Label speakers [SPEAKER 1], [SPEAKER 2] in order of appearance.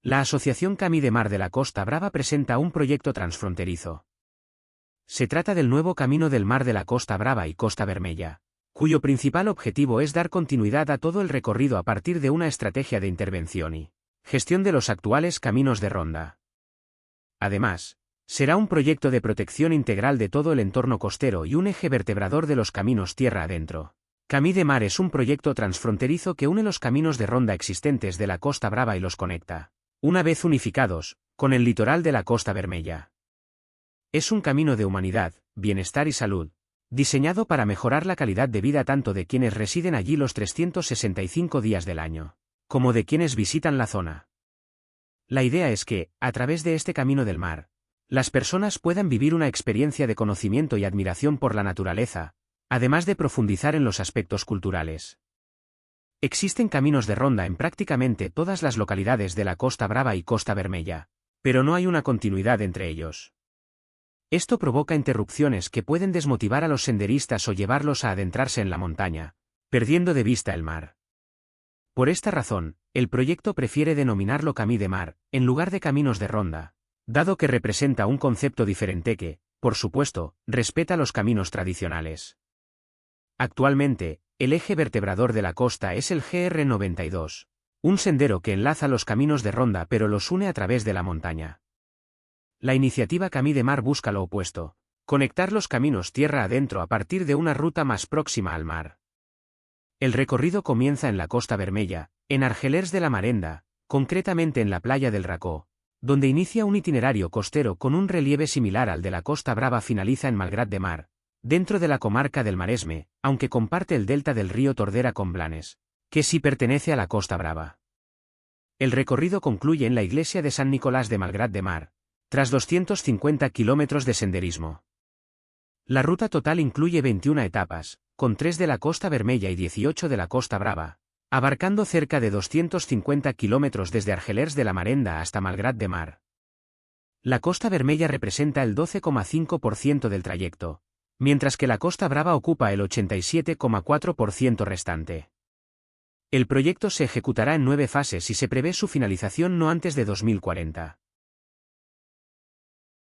[SPEAKER 1] La Asociación Camí de Mar de la Costa Brava presenta un proyecto transfronterizo. Se trata del nuevo Camino del Mar de la Costa Brava y Costa Vermella, cuyo principal objetivo es dar continuidad a todo el recorrido a partir de una estrategia de intervención y gestión de los actuales caminos de ronda. Además, será un proyecto de protección integral de todo el entorno costero y un eje vertebrador de los caminos tierra adentro. Camí de Mar es un proyecto transfronterizo que une los caminos de ronda existentes de la Costa Brava y los conecta, una vez unificados, con el litoral de la Costa Vermella. Es un camino de humanidad, bienestar y salud, diseñado para mejorar la calidad de vida tanto de quienes residen allí los 365 días del año, como de quienes visitan la zona. La idea es que, a través de este camino del mar, las personas puedan vivir una experiencia de conocimiento y admiración por la naturaleza, además de profundizar en los aspectos culturales. Existen caminos de ronda en prácticamente todas las localidades de la Costa Brava y Costa Vermella, pero no hay una continuidad entre ellos. Esto provoca interrupciones que pueden desmotivar a los senderistas o llevarlos a adentrarse en la montaña, perdiendo de vista el mar. Por esta razón, el proyecto prefiere denominarlo Camí de Mar, en lugar de caminos de ronda, dado que representa un concepto diferente que, por supuesto, respeta los caminos tradicionales. Actualmente, el eje vertebrador de la costa es el GR92, un sendero que enlaza los caminos de ronda pero los une a través de la montaña. La iniciativa Camí de Mar busca lo opuesto, conectar los caminos tierra adentro a partir de una ruta más próxima al mar. El recorrido comienza en la Costa Vermella, en Argelers de la Marenda, concretamente en la playa del Racó, donde inicia un itinerario costero con un relieve similar al de la Costa Brava. Finaliza en Malgrat de Mar, dentro de la comarca del Maresme, aunque comparte el delta del río Tordera con Blanes, que sí pertenece a la Costa Brava. El recorrido concluye en la iglesia de San Nicolás de Malgrat de Mar, tras 250 kilómetros de senderismo. La ruta total incluye 21 etapas, con 3 de la Costa Vermella y 18 de la Costa Brava, abarcando cerca de 250 kilómetros desde Argelers de la Marenda hasta Malgrat de Mar. La Costa Vermella representa el 12,5% del trayecto, mientras que la Costa Brava ocupa el 87,4% restante. El proyecto se ejecutará en 9 fases y se prevé su finalización no antes de 2040.